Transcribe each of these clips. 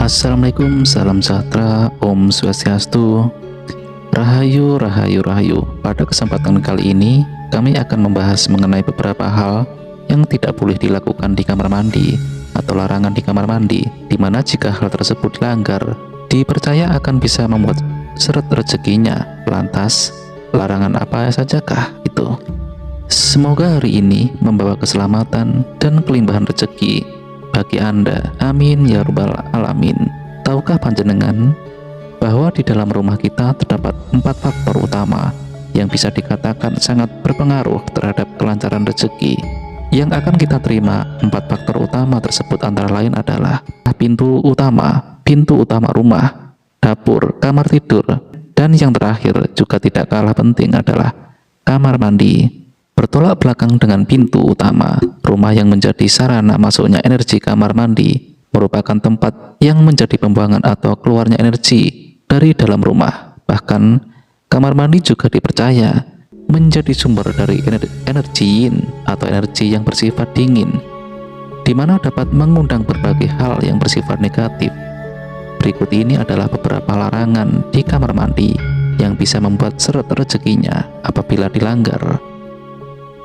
Assalamualaikum, salam sejahtera, Om Swastiastu, Rahayu, Rahayu, Rahayu. Pada kesempatan kali ini, kami akan membahas mengenai beberapa hal yang tidak boleh dilakukan di kamar mandi atau larangan di kamar mandi, di mana jika hal tersebut dilanggar, dipercaya akan bisa membuat seret rezekinya. Lantas, larangan apa sajakah itu? Semoga hari ini membawa keselamatan dan kelimpahan rezeki bagi Anda. Amin ya rabbal alamin. Tahukah panjenengan bahwa di dalam rumah kita terdapat 4 faktor utama yang bisa dikatakan sangat berpengaruh terhadap kelancaran rezeki yang akan kita terima. 4 faktor utama tersebut antara lain adalah pintu utama rumah, dapur, kamar tidur, dan yang terakhir juga tidak kalah penting adalah kamar mandi. Bertolak belakang dengan pintu utama rumah yang menjadi sarana masuknya energi, kamar mandi merupakan tempat yang menjadi pembuangan atau keluarnya energi dari dalam rumah. Bahkan kamar mandi juga dipercaya menjadi sumber dari energi yin atau energi yang bersifat dingin, di mana dapat mengundang berbagai hal yang bersifat negatif. Berikut ini adalah beberapa larangan di kamar mandi yang bisa membuat seret rezekinya apabila dilanggar.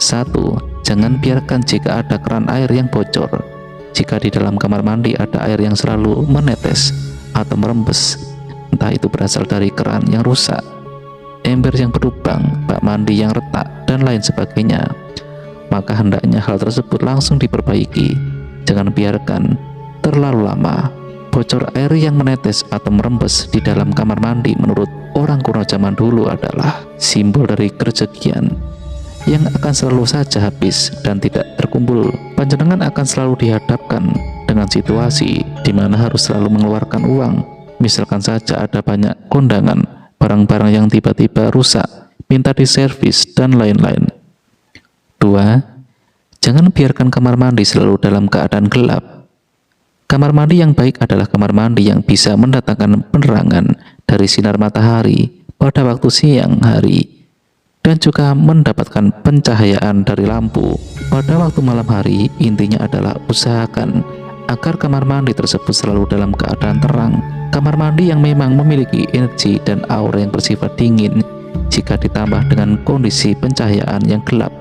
1. Jangan biarkan jika ada keran air yang bocor. Jika di dalam kamar mandi ada air yang selalu menetes atau merembes, entah itu berasal dari keran yang rusak, ember yang berlubang, bak mandi yang retak, dan lain sebagainya, maka hendaknya hal tersebut langsung diperbaiki. Jangan biarkan terlalu lama. Bocor air yang menetes atau merembes di dalam kamar mandi menurut orang kuno zaman dulu adalah simbol dari kerezekian yang akan selalu saja habis dan tidak terkumpul. Panjenengan akan selalu dihadapkan dengan situasi di mana harus selalu mengeluarkan uang. Misalkan saja ada banyak kondangan, barang-barang yang tiba-tiba rusak, minta diservis, dan lain-lain. 2. Jangan biarkan kamar mandi selalu dalam keadaan gelap. Kamar mandi yang baik adalah kamar mandi yang bisa mendatangkan penerangan dari sinar matahari pada waktu siang hari, dan juga mendapatkan pencahayaan dari lampu pada waktu malam hari. Intinya adalah usahakan agar kamar mandi tersebut selalu dalam keadaan terang. Kamar mandi yang memang memiliki energi dan aura yang bersifat dingin, jika ditambah dengan kondisi pencahayaan yang gelap,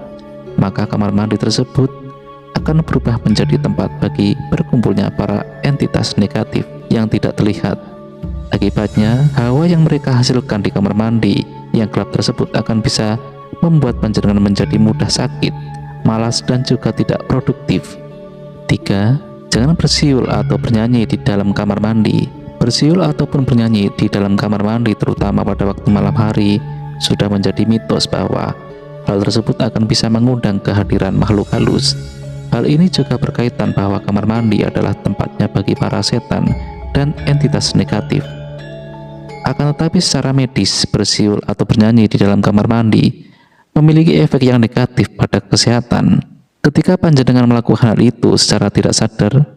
maka kamar mandi tersebut akan berubah menjadi tempat bagi berkumpulnya para entitas negatif yang tidak terlihat. Akibatnya, hawa yang mereka hasilkan di kamar mandi yang gelap tersebut akan bisa membuat panjenengan menjadi mudah sakit, malas, dan juga tidak produktif. 3. Jangan bersiul atau bernyanyi di dalam kamar mandi. Bersiul ataupun bernyanyi di dalam kamar mandi, terutama pada waktu malam hari, sudah menjadi mitos bahwa hal tersebut akan bisa mengundang kehadiran makhluk halus. Hal ini juga berkaitan bahwa kamar mandi adalah tempatnya bagi para setan dan entitas negatif. Akan tetapi secara medis, bersiul atau bernyanyi di dalam kamar mandi memiliki efek yang negatif pada kesehatan. Ketika panjenengan melakukan hal itu secara tidak sadar,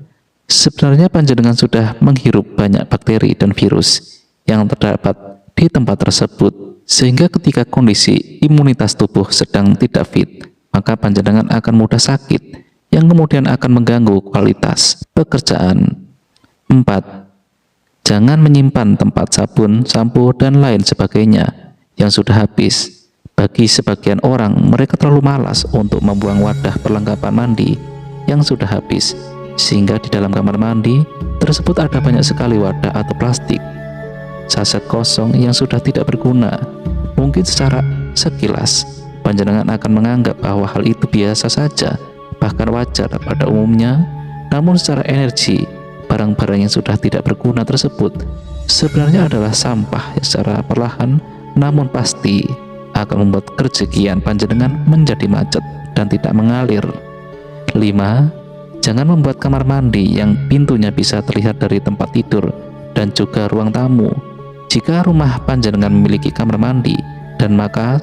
sebenarnya panjenengan sudah menghirup banyak bakteri dan virus yang terdapat di tempat tersebut, sehingga ketika kondisi imunitas tubuh sedang tidak fit, maka panjenengan akan mudah sakit yang kemudian akan mengganggu kualitas pekerjaan. 4. Jangan menyimpan tempat sabun, sampo, dan lain sebagainya yang sudah habis. Bagi sebagian orang, mereka terlalu malas untuk membuang wadah perlengkapan mandi yang sudah habis, sehingga di dalam kamar mandi tersebut ada banyak sekali wadah atau plastik, saset kosong yang sudah tidak berguna. Mungkin secara sekilas panjenengan akan menganggap bahwa hal itu biasa saja, bahkan wajar pada umumnya, namun secara energi, barang-barang yang sudah tidak berguna tersebut sebenarnya adalah sampah yang secara perlahan namun pasti akan membuat kerezekian panjenengan menjadi macet dan tidak mengalir. 5. Jangan membuat kamar mandi yang pintunya bisa terlihat dari tempat tidur dan juga ruang tamu. Jika rumah panjenengan memiliki kamar mandi, dan maka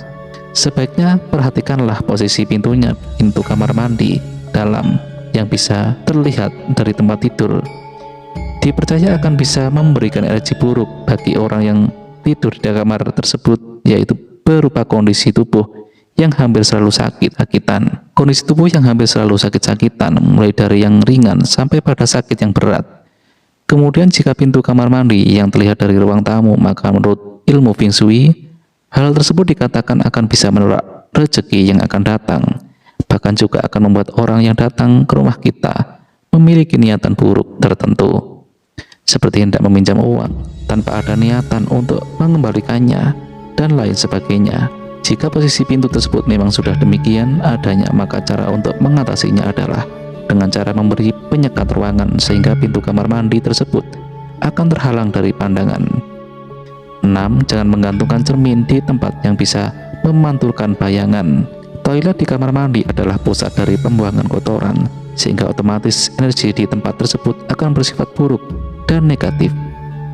sebaiknya perhatikanlah posisi pintunya, pintu kamar mandi dalam yang bisa terlihat dari tempat tidur. Dipercaya akan bisa memberikan energi buruk bagi orang yang tidur di kamar tersebut, yaitu berupa kondisi tubuh yang hampir selalu sakit-sakitan. Kondisi tubuh yang hampir selalu sakit-sakitan, mulai dari yang ringan sampai pada sakit yang berat. Kemudian jika pintu kamar mandi yang terlihat dari ruang tamu, maka menurut ilmu Feng Shui, hal tersebut dikatakan akan bisa menolak rezeki yang akan datang. Bahkan juga akan membuat orang yang datang ke rumah kita memiliki niatan buruk tertentu, seperti hendak meminjam uang tanpa ada niatan untuk mengembalikannya, dan lain sebagainya. Jika posisi pintu tersebut memang sudah demikian adanya, maka cara untuk mengatasinya adalah dengan cara memberi penyekat ruangan sehingga pintu kamar mandi tersebut akan terhalang dari pandangan. 6. Jangan menggantungkan cermin di tempat yang bisa memantulkan bayangan. Toilet di kamar mandi adalah pusat dari pembuangan kotoran, sehingga otomatis energi di tempat tersebut akan bersifat buruk dan negatif.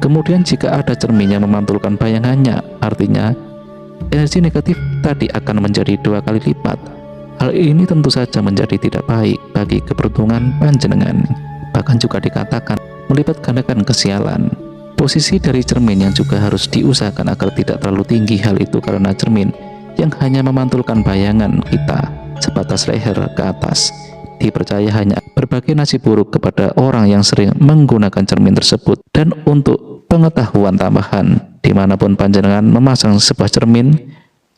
Kemudian jika ada cermin yang memantulkan bayangannya, artinya energi negatif tadi akan menjadi 2 kali lipat. Hal ini tentu saja menjadi tidak baik bagi keberuntungan panjenengan. Bahkan juga dikatakan melipat gandakan kesialan. Posisi dari cermin yang juga harus diusahakan agar tidak terlalu tinggi. Hal itu karena cermin yang hanya memantulkan bayangan kita sebatas leher ke atas dipercaya hanya berbagi nasib buruk kepada orang yang sering menggunakan cermin tersebut. Dan untuk pengetahuan tambahan, dimanapun panjenengan memasang sebuah cermin,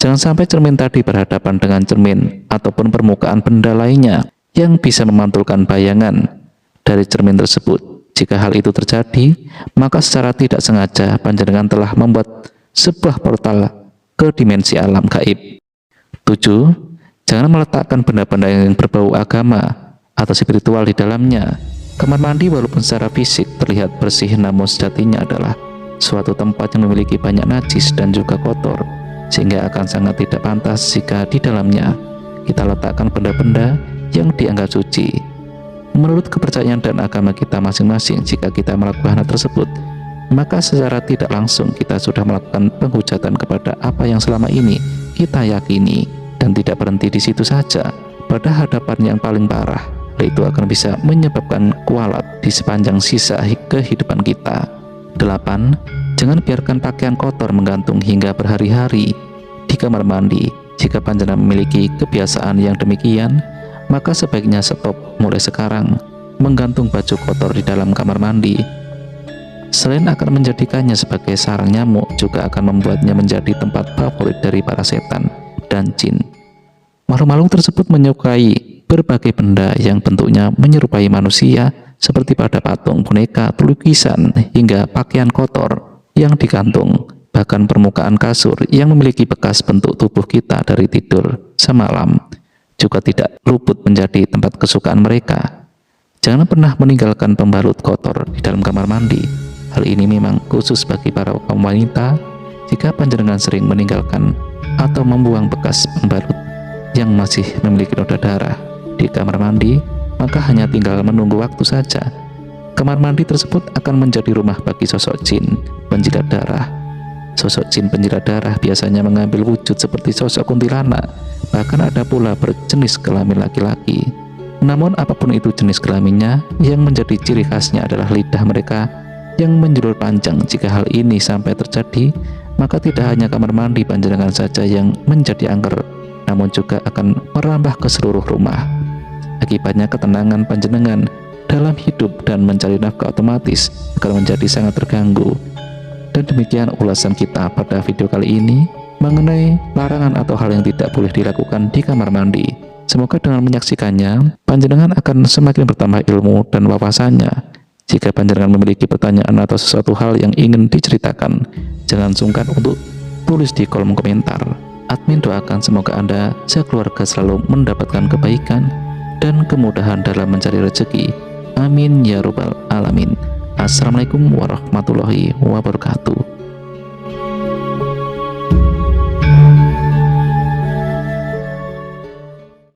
jangan sampai cermin tadi berhadapan dengan cermin ataupun permukaan benda lainnya yang bisa memantulkan bayangan dari cermin tersebut. Jika hal itu terjadi, maka secara tidak sengaja panjenengan telah membuat sebuah portal ke dimensi alam gaib. 7. Jangan meletakkan benda-benda yang berbau agama atau spiritual di dalamnya. Kamar mandi walaupun secara fisik terlihat bersih, namun sejatinya adalah suatu tempat yang memiliki banyak najis dan juga kotor, sehingga akan sangat tidak pantas jika di dalamnya kita letakkan benda-benda yang dianggap suci. Menurut kepercayaan dan agama kita masing-masing, jika kita melakukan hal tersebut, maka secara tidak langsung kita sudah melakukan penghujatan kepada apa yang selama ini kita yakini. Dan tidak berhenti di situ saja, pada hadapan yang paling parah, itu akan bisa menyebabkan kualat di sepanjang sisa kehidupan kita. 8. Jangan biarkan pakaian kotor menggantung hingga berhari-hari di kamar mandi. Jika panjenengan memiliki kebiasaan yang demikian, maka sebaiknya stop mulai sekarang menggantung baju kotor di dalam kamar mandi. Selain akan menjadikannya sebagai sarang nyamuk, juga akan membuatnya menjadi tempat favorit dari para setan dan jin. Makhluk-makhluk tersebut menyukai berbagai benda yang bentuknya menyerupai manusia, seperti pada patung, boneka, lukisan, hingga pakaian kotor yang digantung. Bahkan permukaan kasur yang memiliki bekas bentuk tubuh kita dari tidur semalam juga tidak luput menjadi tempat kesukaan mereka. Jangan pernah meninggalkan pembalut kotor di dalam kamar mandi. Hal ini memang khusus bagi para kaum wanita. Jika panjenengan sering meninggalkan atau membuang bekas pembalut yang masih memiliki noda darah di kamar mandi, maka hanya tinggal menunggu waktu saja. Kamar mandi tersebut akan menjadi rumah bagi sosok jin penjilat darah. Sosok jin penjilat darah biasanya mengambil wujud seperti sosok kuntilanak, bahkan ada pula berjenis kelamin laki-laki. Namun apapun itu jenis kelaminnya, yang menjadi ciri khasnya adalah lidah mereka yang menjulur panjang. Jika hal ini sampai terjadi, maka tidak hanya kamar mandi panjenengan saja yang menjadi angker, namun juga akan merambah ke seluruh rumah. Akibatnya ketenangan panjenengan dalam hidup dan mencari nafkah otomatis akan menjadi sangat terganggu. Dan demikian ulasan kita pada video kali ini mengenai larangan atau hal yang tidak boleh dilakukan di kamar mandi. Semoga dengan menyaksikannya, panjenengan akan semakin bertambah ilmu dan wawasannya. Jika panjenengan memiliki pertanyaan atau sesuatu hal yang ingin diceritakan, jangan sungkan untuk tulis di kolom komentar. Admin doakan semoga Anda sekeluarga selalu mendapatkan kebaikan dan kemudahan dalam mencari rezeki. Amin ya robbal alamin. Assalamualaikum warahmatullahi wabarakatuh.